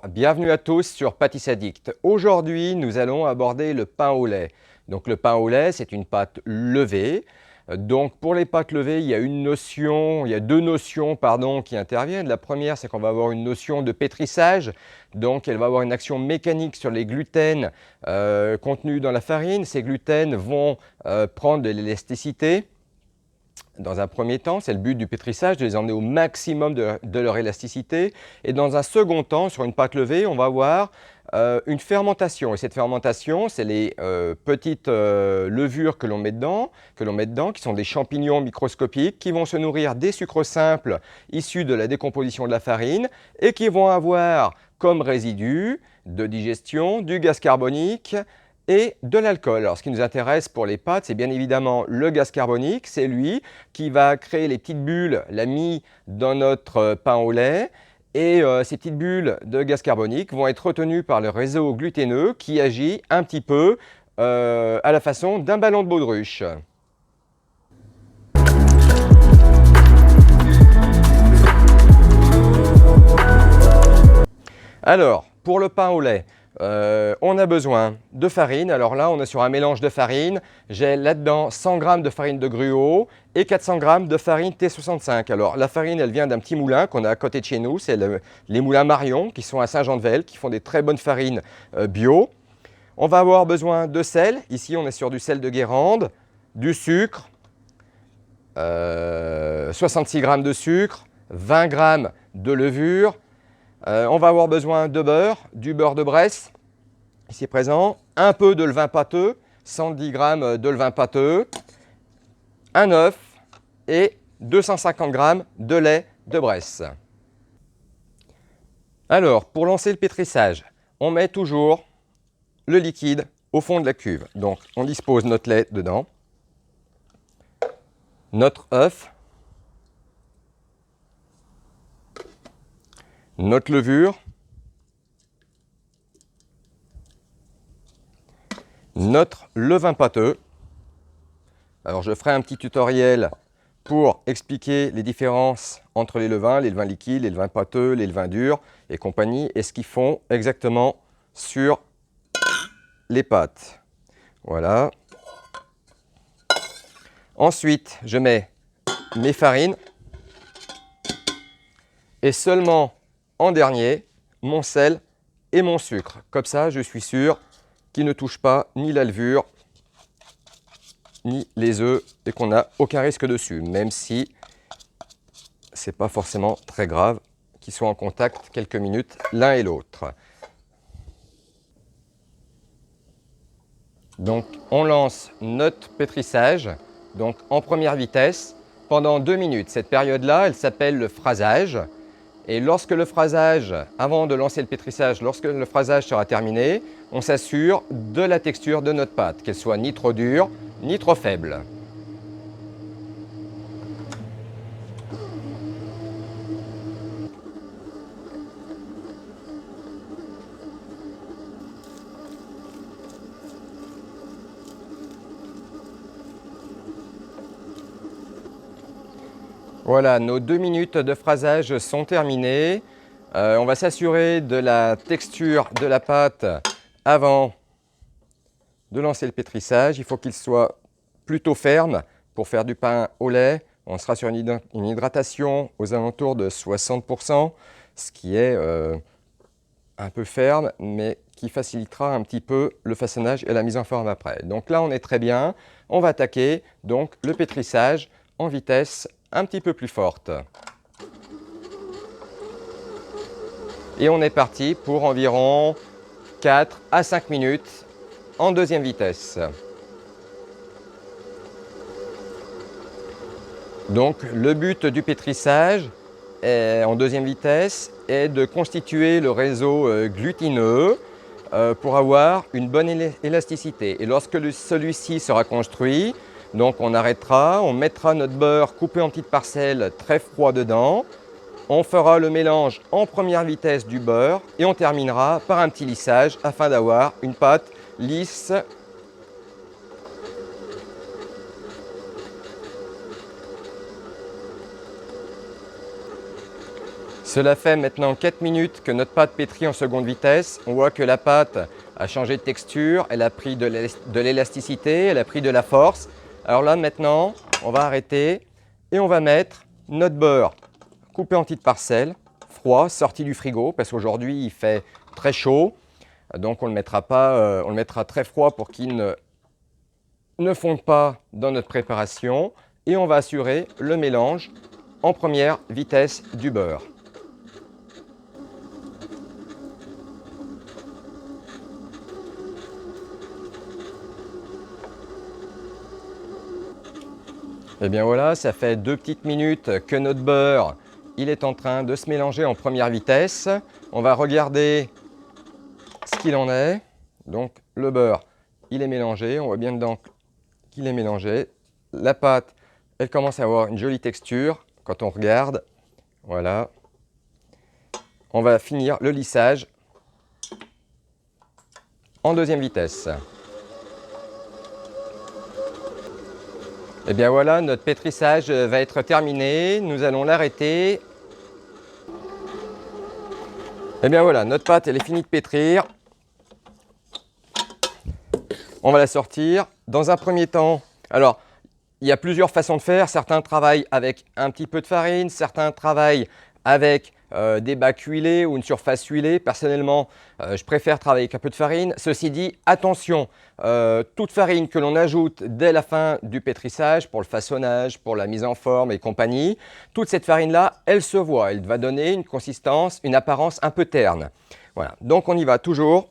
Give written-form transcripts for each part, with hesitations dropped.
bienvenue à tous sur Pâtisses Addict. Aujourd'hui, nous allons aborder le pain au lait. Donc le pain au lait, c'est une pâte levée. Donc pour les pâtes levées, il y a deux notions qui interviennent. La première, c'est qu'on va avoir une notion de pétrissage. Donc elle va avoir une action mécanique sur les gluten contenus dans la farine. Ces gluten vont prendre de l'élasticité. Dans un premier temps, c'est le but du pétrissage, de les emmener au maximum de leur élasticité. Et dans un second temps, sur une pâte levée, on va avoir une fermentation. Et cette fermentation, c'est les petites levures que l'on met dedans, qui sont des champignons microscopiques, qui vont se nourrir des sucres simples issus de la décomposition de la farine et qui vont avoir comme résidu de digestion du gaz carbonique et de l'alcool. Alors, ce qui nous intéresse pour les pâtes, c'est bien évidemment le gaz carbonique. C'est lui qui va créer les petites bulles, la mie, dans notre pain au lait. Et ces petites bulles de gaz carbonique vont être retenues par le réseau gluténeux qui agit un petit peu à la façon d'un ballon de baudruche. Alors, pour le pain au lait, on a besoin de farine. Alors là, on est sur un mélange de farine. J'ai là-dedans 100 g de farine de gruau et 400 g de farine T65. Alors la farine, elle vient d'un petit moulin qu'on a à côté de chez nous. C'est les moulins Marion qui sont à Saint-Jean-de-Velle, qui font des très bonnes farines bio. On va avoir besoin de sel. Ici, on est sur du sel de Guérande, du sucre, 66 g de sucre, 20 g de levure. On va avoir besoin de beurre, du beurre de Bresse, ici présent, un peu de levain pâteux, 110 g de levain pâteux, un œuf et 250 g de lait de Bresse. Alors, pour lancer le pétrissage, on met toujours le liquide au fond de la cuve. Donc, on dispose notre lait dedans, notre œuf, notre levure, notre levain pâteux. Alors je ferai un petit tutoriel pour expliquer les différences entre les levains liquides, les levains pâteux, les levains durs et compagnie, et ce qu'ils font exactement sur les pâtes. Voilà. Ensuite, je mets mes farines et seulement en dernier, mon sel et mon sucre. Comme ça, je suis sûr qu'il ne touche pas ni la levure, ni les œufs et qu'on n'a aucun risque dessus, même si ce n'est pas forcément très grave qu'ils soient en contact quelques minutes l'un et l'autre. Donc, on lance notre pétrissage donc en première vitesse pendant 2 minutes. Cette période-là, elle s'appelle le phrasage. Et lorsque le phrasage, avant de lancer le pétrissage, lorsque le phrasage sera terminé, on s'assure de la texture de notre pâte, qu'elle soit ni trop dure, ni trop faible. Voilà, nos 2 minutes de phrasage sont terminées. On va s'assurer de la texture de la pâte avant de lancer le pétrissage. Il faut qu'il soit plutôt ferme pour faire du pain au lait. On sera sur une hydratation aux alentours de 60%, ce qui est un peu ferme, mais qui facilitera un petit peu le façonnage et la mise en forme après. Donc là, on est très bien. On va attaquer donc le pétrissage en vitesse un petit peu plus forte. Et on est parti pour environ 4 à 5 minutes en deuxième vitesse. Donc le but du pétrissage en deuxième vitesse est de constituer le réseau glutineux pour avoir une bonne élasticité. Et lorsque celui-ci sera construit, donc on arrêtera, on mettra notre beurre coupé en petites parcelles très froid dedans. On fera le mélange en première vitesse du beurre et on terminera par un petit lissage afin d'avoir une pâte lisse. Cela fait maintenant 4 minutes que notre pâte pétrit en seconde vitesse. On voit que la pâte a changé de texture, elle a pris de l'élasticité, elle a pris de la force. Alors là maintenant, on va arrêter et on va mettre notre beurre coupé en petites parcelles, froid, sorti du frigo, parce qu'aujourd'hui il fait très chaud. Donc on le mettra très froid pour qu'il ne fonde pas dans notre préparation. Et on va assurer le mélange en première vitesse du beurre. Et bien voilà, ça fait 2 petites minutes que notre beurre il est en train de se mélanger en première vitesse. On va regarder ce qu'il en est. Donc le beurre, il est mélangé. On voit bien dedans qu'il est mélangé. La pâte, elle commence à avoir une jolie texture quand on regarde. Voilà. On va finir le lissage en deuxième vitesse. Et bien voilà, notre pétrissage va être terminé. Nous allons l'arrêter. Et bien voilà, notre pâte elle est finie de pétrir. On va la sortir. Dans un premier temps, alors il y a plusieurs façons de faire. Certains travaillent avec un petit peu de farine, certains travaillent avec des bacs huilés ou une surface huilée. Personnellement, je préfère travailler avec un peu de farine. Ceci dit, attention, toute farine que l'on ajoute dès la fin du pétrissage, pour le façonnage, pour la mise en forme et compagnie, toute cette farine-là, elle se voit. Elle va donner une consistance, une apparence un peu terne. Voilà. Donc on y va toujours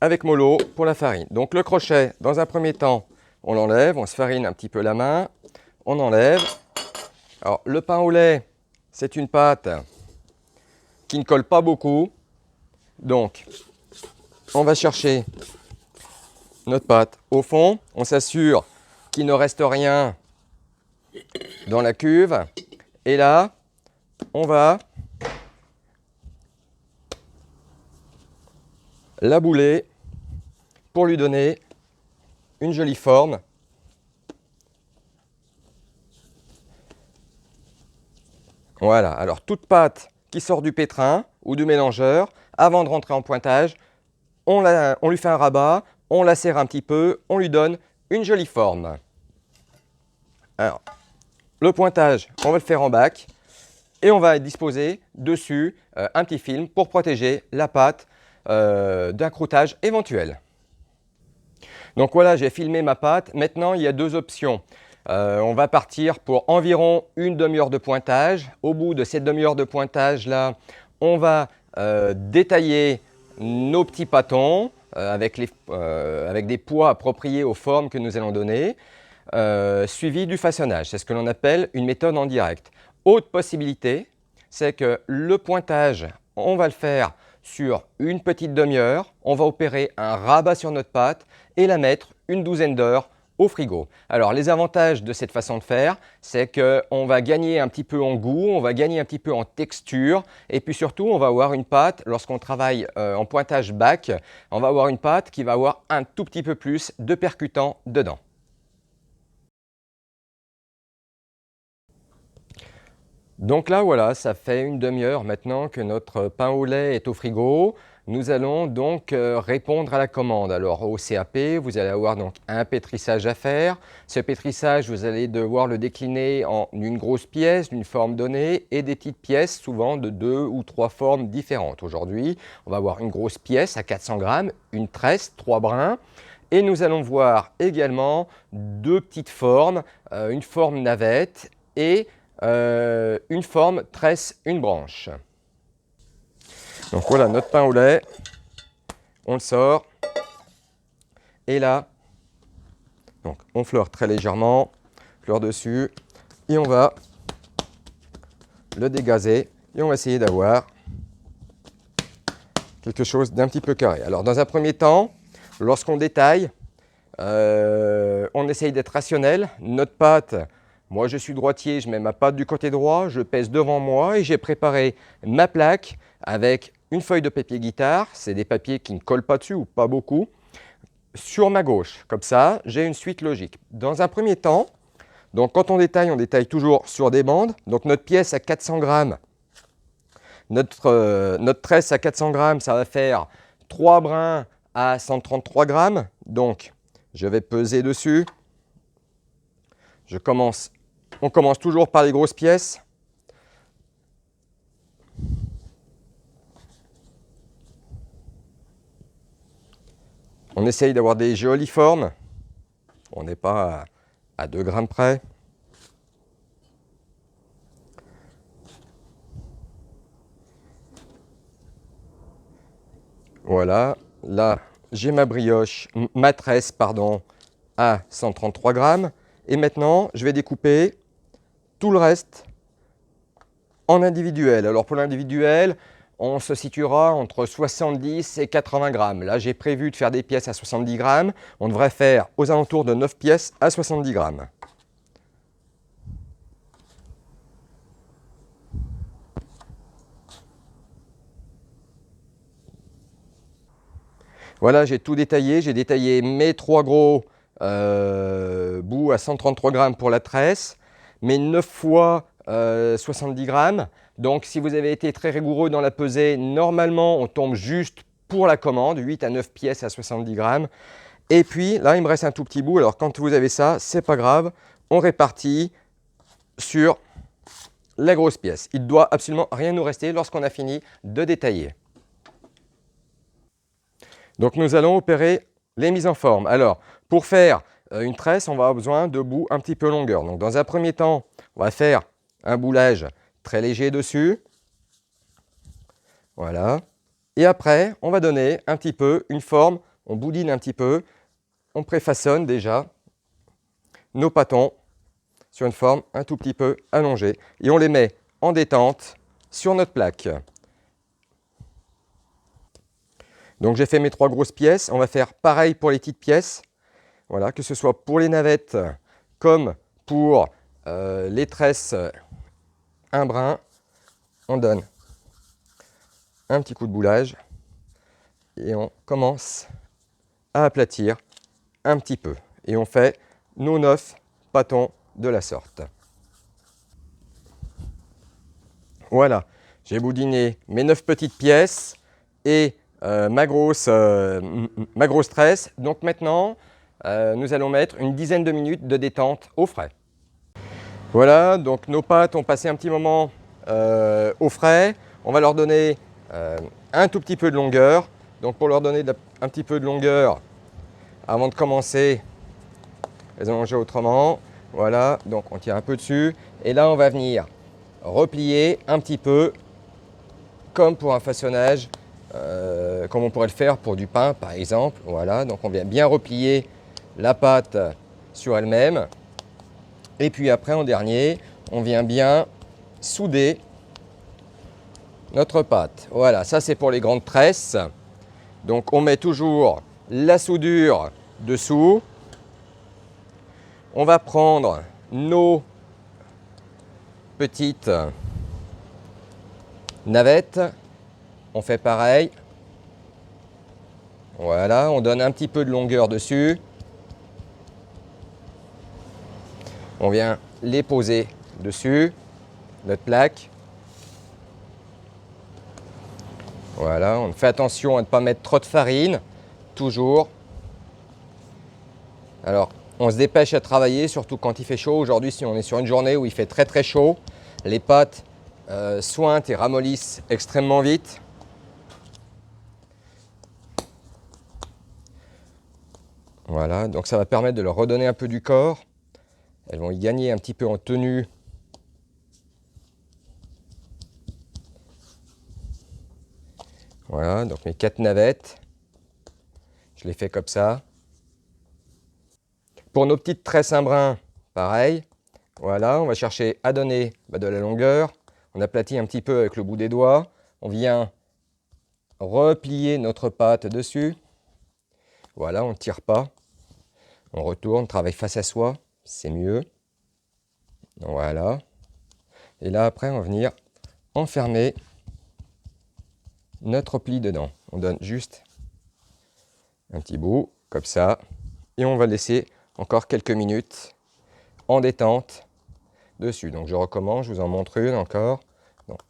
avec mollo pour la farine. Donc le crochet, dans un premier temps, on l'enlève, on se farine un petit peu la main, on enlève. Alors le pain au lait, c'est une pâte qui ne colle pas beaucoup. Donc, on va chercher notre pâte au fond. On s'assure qu'il ne reste rien dans la cuve. Et là, on va la bouler pour lui donner une jolie forme. Voilà, alors toute pâte qui sort du pétrin ou du mélangeur, avant de rentrer en pointage, on lui fait un rabat, on la serre un petit peu, on lui donne une jolie forme. Alors, le pointage, on va le faire en bac et on va disposer dessus un petit film pour protéger la pâte d'un croûtage éventuel. Donc voilà, j'ai filmé ma pâte. Maintenant, il y a deux options. On va partir pour environ une demi-heure de pointage. Au bout de cette demi-heure de pointage là, on va détailler nos petits pâtons avec des poids appropriés aux formes que nous allons donner, suivi du façonnage. C'est ce que l'on appelle une méthode en direct. Autre possibilité, c'est que le pointage, on va le faire sur une petite demi-heure. On va opérer un rabat sur notre pâte et la mettre une douzaine d'heures au frigo. Alors les avantages de cette façon de faire, c'est qu'on va gagner un petit peu en goût, on va gagner un petit peu en texture et puis surtout on va avoir une pâte, lorsqu'on travaille en pointage bac, on va avoir une pâte qui va avoir un tout petit peu plus de percutant dedans. Donc là voilà, ça fait une demi-heure maintenant que notre pain au lait est au frigo. Nous allons donc répondre à la commande. Alors au CAP, vous allez avoir donc un pétrissage à faire. Ce pétrissage, vous allez devoir le décliner en une grosse pièce d'une forme donnée et des petites pièces, souvent de 2 ou 3 formes différentes. Aujourd'hui, on va avoir une grosse pièce à 400 grammes, une tresse, 3 brins. Et nous allons voir également deux petites formes, une forme navette et une forme tresse, une branche. Donc voilà notre pain au lait, on le sort et là, donc on fleure très légèrement, fleure dessus et on va le dégazer et on va essayer d'avoir quelque chose d'un petit peu carré. Alors dans un premier temps, lorsqu'on détaille, on essaye d'être rationnel. Notre pâte, moi je suis droitier, je mets ma pâte du côté droit, je pèse devant moi et j'ai préparé ma plaque avec une feuille de papier guitare, c'est des papiers qui ne collent pas dessus ou pas beaucoup, sur ma gauche. Comme ça, j'ai une suite logique. Dans un premier temps, donc quand on détaille toujours sur des bandes. Donc notre pièce à 400 grammes, Notre tresse à 400 grammes, ça va faire 3 brins à 133 grammes. Donc, je vais peser dessus. On commence toujours par les grosses pièces. On essaye d'avoir des jolies formes. On n'est pas à 2 grammes près. Voilà, là j'ai ma tresse pardon, à 133 grammes. Et maintenant, je vais découper tout le reste en individuel. Alors pour l'individuel, on se situera entre 70 et 80 grammes. Là, j'ai prévu de faire des pièces à 70 grammes. On devrait faire aux alentours de 9 pièces à 70 grammes. Voilà, j'ai tout détaillé. J'ai détaillé mes 3 gros bouts à 133 grammes pour la tresse, mes 9 fois 70 grammes. Donc, si vous avez été très rigoureux dans la pesée, normalement, on tombe juste pour la commande, 8 à 9 pièces à 70 grammes. Et puis, là, il me reste un tout petit bout. Alors, quand vous avez ça, c'est pas grave. On répartit sur la grosse pièce. Il ne doit absolument rien nous rester lorsqu'on a fini de détailler. Donc, nous allons opérer les mises en forme. Alors, pour faire une tresse, on va avoir besoin de bouts un petit peu longueur. Donc, dans un premier temps, on va faire un boulage très léger dessus. Voilà. Et après, on va donner un petit peu une forme. On boudine un petit peu. On préfaçonne déjà nos pâtons sur une forme un tout petit peu allongée. Et on les met en détente sur notre plaque. Donc j'ai fait mes 3 grosses pièces. On va faire pareil pour les petites pièces. Voilà, que ce soit pour les navettes comme pour les tresses un brin. On donne un petit coup de boulage et on commence à aplatir un petit peu. Et on fait nos 9 pâtons de la sorte. Voilà, j'ai boudiné mes 9 petites pièces et ma grosse tresse. Donc maintenant, nous allons mettre une dizaine de minutes de détente au frais. Voilà, donc nos pâtes ont passé un petit moment au frais. On va leur donner un tout petit peu de longueur. Donc pour leur donner un petit peu de longueur, avant de commencer, les allonger autrement. Voilà, donc on tire un peu dessus. Et là, on va venir replier un petit peu, comme pour un façonnage, comme on pourrait le faire pour du pain, par exemple. Voilà, donc on vient bien replier la pâte sur elle-même. Et puis après, en dernier, on vient bien souder notre pâte. Voilà, ça c'est pour les grandes tresses. Donc on met toujours la soudure dessous. On va prendre nos petites navettes. On fait pareil. Voilà, on donne un petit peu de longueur dessus. On vient les poser dessus, notre plaque. Voilà, on fait attention à ne pas mettre trop de farine, toujours. Alors, on se dépêche à travailler, surtout quand il fait chaud. Aujourd'hui, si on est sur une journée où il fait très très chaud, les pâtes sointent et ramollissent extrêmement vite. Voilà, donc ça va permettre de leur redonner un peu du corps. Elles vont y gagner un petit peu en tenue. Voilà, donc mes 4 navettes, je les fais comme ça. Pour nos petites tresses un brin, pareil. Voilà, on va chercher à donner de la longueur. On aplatit un petit peu avec le bout des doigts. On vient replier notre pâte dessus. Voilà, on ne tire pas. On retourne, travaille face à soi, c'est mieux. Voilà. Et là, après, on va venir enfermer notre pli dedans. On donne juste un petit bout, comme ça. Et on va laisser encore quelques minutes en détente dessus. Donc je recommence, je vous en montre une encore. Donc,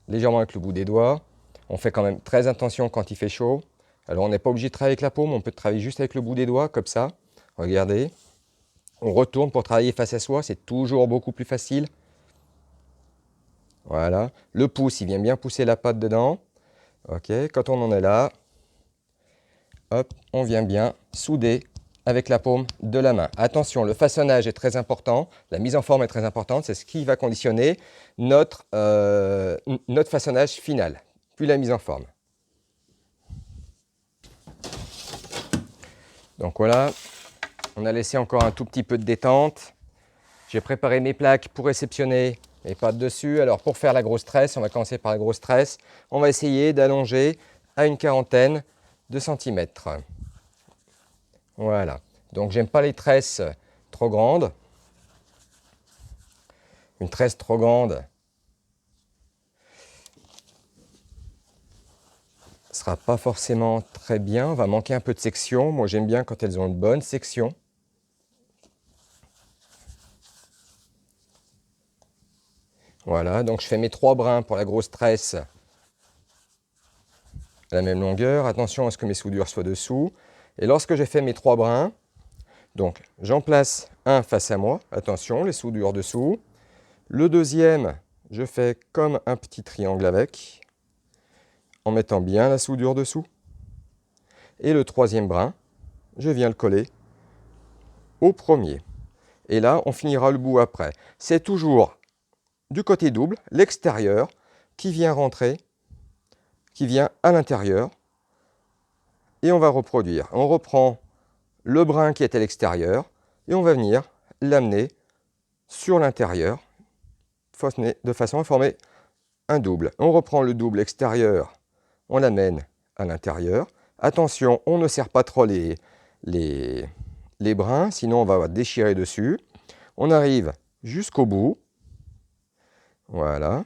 légèrement avec le bout des doigts. On fait quand même très attention quand il fait chaud. Alors on n'est pas obligé de travailler avec la paume, on peut travailler juste avec le bout des doigts, comme ça. Regardez. On retourne pour travailler face à soi, c'est toujours beaucoup plus facile. Voilà. Le pouce, il vient bien pousser la pâte dedans. Ok, quand on en est là, hop, on vient bien souder avec la paume de la main. Attention, le façonnage est très important, la mise en forme est très importante, c'est ce qui va conditionner notre façonnage final, puis la mise en forme. Donc voilà, on a laissé encore un tout petit peu de détente. J'ai préparé mes plaques pour réceptionner mes pâtes dessus. Alors pour faire la grosse tresse, on va commencer par la grosse tresse. On va essayer d'allonger à une quarantaine de centimètres. Voilà. Donc j'aime pas les tresses trop grandes. Une tresse trop grande ne sera pas forcément très bien. On va manquer un peu de section. Moi j'aime bien quand elles ont une bonne section. Voilà, donc je fais mes 3 brins pour la grosse tresse à la même longueur. Attention à ce que mes soudures soient dessous. Et lorsque j'ai fait mes 3 brins, donc j'en place un face à moi. Attention, les soudures dessous. Le deuxième, je fais comme un petit triangle avec, en mettant bien la soudure dessous. Et le troisième brin, je viens le coller au premier. Et là, on finira le bout après. C'est toujours du côté double, l'extérieur, qui vient rentrer, qui vient à l'intérieur. Et on va reproduire. On reprend le brin qui est à l'extérieur et on va venir l'amener sur l'intérieur de façon à former un double. On reprend le double extérieur, on l'amène à l'intérieur. Attention, on ne serre pas trop les brins, sinon on va déchirer dessus. On arrive jusqu'au bout. Voilà.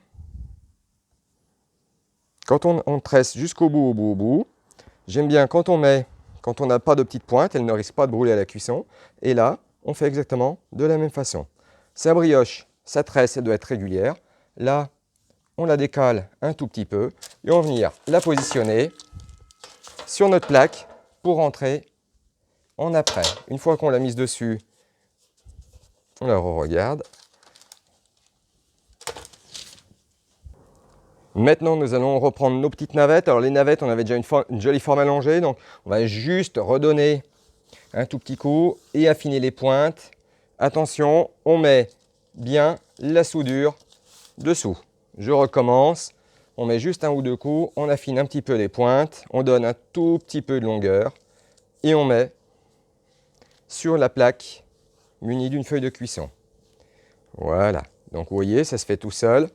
Quand on tresse jusqu'au bout, au bout, j'aime bien quand on n'a pas de petite pointe, elle ne risque pas de brûler à la cuisson. Et là, on fait exactement de la même façon. Sa brioche, sa tresse, elle doit être régulière. Là, on la décale un tout petit peu et on va venir la positionner sur notre plaque pour rentrer en après. Une fois qu'on l'a mise dessus, on la re-regarde. Maintenant, nous allons reprendre nos petites navettes. Alors les navettes, on avait déjà une jolie forme allongée, donc on va juste redonner un tout petit coup et affiner les pointes. Attention, on met bien la soudure dessous. Je recommence, on met juste un ou deux coups, on affine un petit peu les pointes, on donne un tout petit peu de longueur et on met sur la plaque munie d'une feuille de cuisson. Voilà, donc vous voyez, ça se fait tout seul.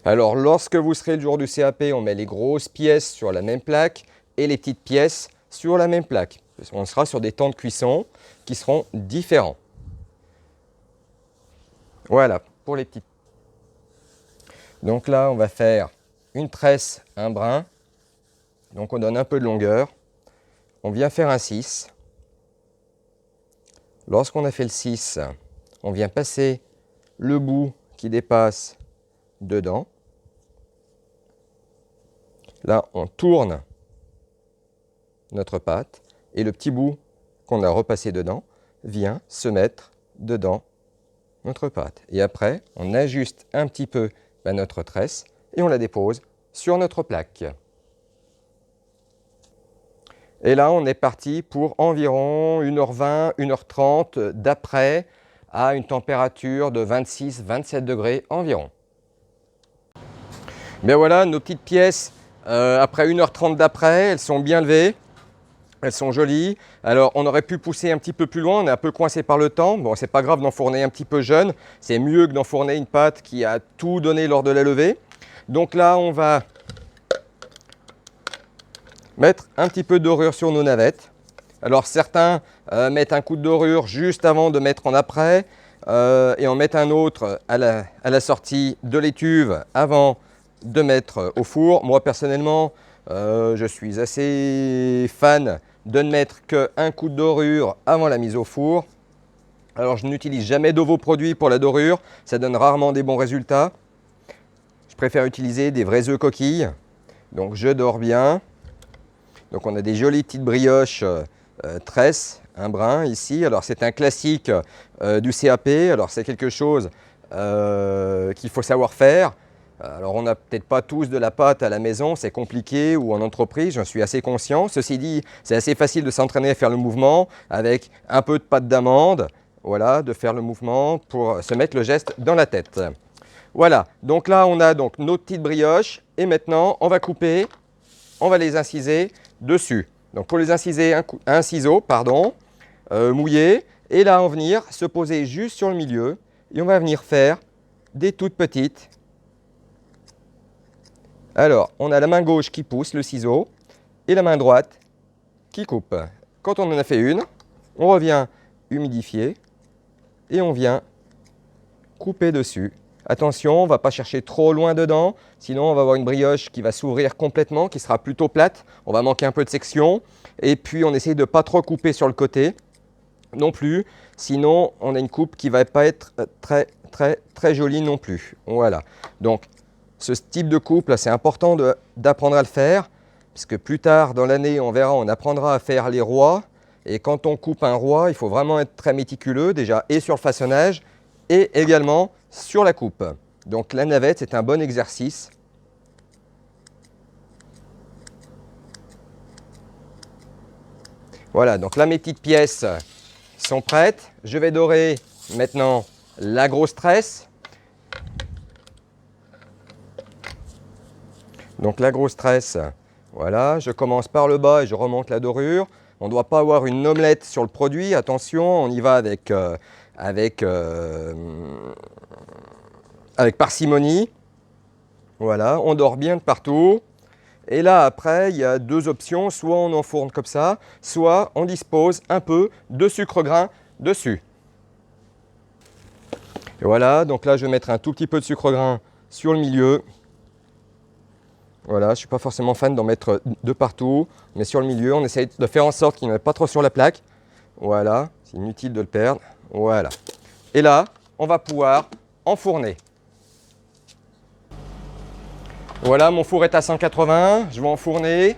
Alors lorsque vous serez le jour du CAP, on met les grosses pièces sur la même plaque et les petites pièces sur la même plaque. On sera sur des temps de cuisson qui seront différents. Voilà, pour les petites. Donc là, on va faire une tresse, un brin. Donc on donne un peu de longueur. On vient faire un 6. Lorsqu'on a fait le 6, on vient passer le bout qui dépasse dedans. Là, on tourne notre pâte et le petit bout qu'on a repassé dedans vient se mettre dedans notre pâte. Et après, on ajuste un petit peu notre tresse et on la dépose sur notre plaque. Et là, on est parti pour environ 1h20, 1h30 d'après à une température de 26-27 degrés environ. Bien voilà, nos petites pièces, après 1h30 d'après, elles sont bien levées. Elles sont jolies. Alors, on aurait pu pousser un petit peu plus loin. On est un peu coincé par le temps. Bon, c'est pas grave d'enfourner un petit peu jeune. C'est mieux que d'enfourner une pâte qui a tout donné lors de la levée. Donc là, on va mettre un petit peu de dorure sur nos navettes. Alors, certains mettent un coup de dorure juste avant de mettre en après et en mettent un autre à la sortie de l'étuve avant de mettre au four. Moi, personnellement, je suis assez fan de ne mettre qu'un coup de dorure avant la mise au four. Alors je n'utilise jamais d'ovoproduit pour la dorure, ça donne rarement des bons résultats. Je préfère utiliser des vrais œufs coquilles. Donc je dors bien. Donc on a des jolies petites brioches tresse, un brin ici. Alors c'est un classique du CAP, alors c'est quelque chose qu'il faut savoir faire. Alors on n'a peut-être pas tous de la pâte à la maison, c'est compliqué, ou en entreprise, j'en suis assez conscient. Ceci dit, c'est assez facile de s'entraîner à faire le mouvement avec un peu de pâte d'amande, voilà, de faire le mouvement pour se mettre le geste dans la tête. Voilà, donc là on a donc nos petites brioches et maintenant on va couper, on va les inciser dessus. Donc pour les inciser, un ciseau, mouillé, et là on va venir se poser juste sur le milieu et on va venir faire des toutes petites. Alors, on a la main gauche qui pousse le ciseau et la main droite qui coupe. Quand on en a fait une, on revient humidifier et on vient couper dessus. Attention, on ne va pas chercher trop loin dedans, sinon on va avoir une brioche qui va s'ouvrir complètement, qui sera plutôt plate. On va manquer un peu de section et puis on essaye de ne pas trop couper sur le côté non plus, sinon on a une coupe qui ne va pas être très jolie non plus. Voilà, donc ce type de coupe, là, c'est important d'apprendre à le faire, parce que plus tard dans l'année, on verra, on apprendra à faire les rois. Et quand on coupe un roi, il faut vraiment être très méticuleux, déjà, et sur le façonnage, et également sur la coupe. Donc la navette, c'est un bon exercice. Voilà, donc là, mes petites pièces sont prêtes. Je vais dorer maintenant la grosse tresse. Donc la grosse tresse, voilà, je commence par le bas et je remonte la dorure. On ne doit pas avoir une omelette sur le produit, attention, on y va avec parcimonie. Voilà, on dort bien de partout. Et là après, il y a deux options, soit on enfourne comme ça, soit on dispose un peu de sucre grain dessus. Et voilà, donc là je vais mettre un tout petit peu de sucre grain sur le milieu. Voilà, je ne suis pas forcément fan d'en mettre de partout, mais sur le milieu, on essaye de faire en sorte qu'il n'y en ait pas trop sur la plaque. Voilà, c'est inutile de le perdre. Voilà. Et là, on va pouvoir enfourner. Voilà, mon four est à 180, je vais enfourner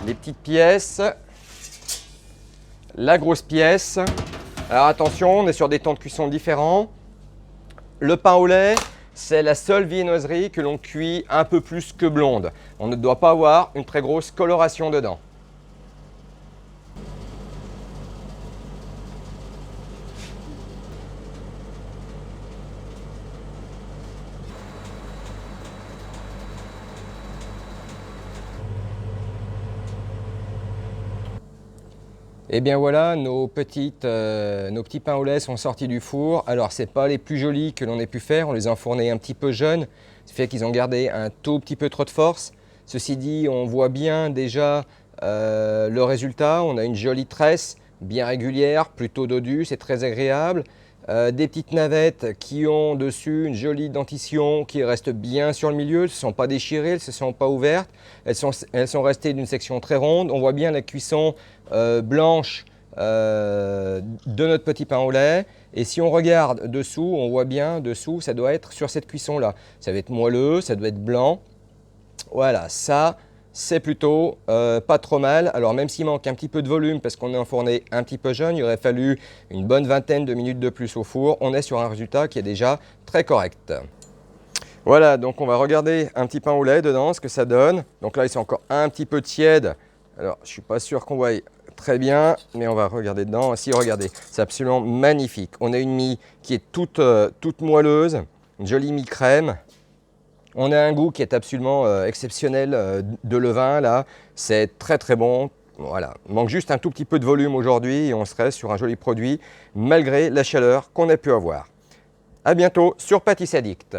les petites pièces, la grosse pièce. Alors attention, on est sur des temps de cuisson différents. Le pain au lait, c'est la seule viennoiserie que l'on cuit un peu plus que blonde. On ne doit pas avoir une très grosse coloration dedans. Et bien voilà, nos petits pains au lait sont sortis du four. Alors, ce n'est pas les plus jolis que l'on ait pu faire, on les a enfournés un petit peu jeunes, ce qui fait qu'ils ont gardé un tout petit peu trop de force. Ceci dit, on voit bien déjà le résultat, on a une jolie tresse, bien régulière, plutôt dodue, c'est très agréable. Des petites navettes qui ont dessus une jolie dentition qui reste bien sur le milieu, elles ne se sont pas déchirées, elles ne se sont pas ouvertes, elles sont restées d'une section très ronde. On voit bien la cuisson blanche de notre petit pain au lait. Et si on regarde dessous, on voit bien dessous, ça doit être sur cette cuisson-là. Ça va être moelleux, ça doit être blanc. Voilà, ça, c'est plutôt pas trop mal. Alors même s'il manque un petit peu de volume parce qu'on est enfourné un petit peu jeune, il aurait fallu une bonne vingtaine de minutes de plus au four. On est sur un résultat qui est déjà très correct. Voilà, donc on va regarder un petit pain au lait dedans, ce que ça donne. Donc là, il est encore un petit peu tiède. Alors, je ne suis pas sûr qu'on voit très bien, mais on va regarder dedans. Si, regardez, c'est absolument magnifique. On a une mie qui est toute moelleuse, une jolie mie crème. On a un goût qui est absolument exceptionnel de levain, là. C'est très très bon. Voilà, il manque juste un tout petit peu de volume aujourd'hui et on serait sur un joli produit malgré la chaleur qu'on a pu avoir. À bientôt sur Pâtisses Addict.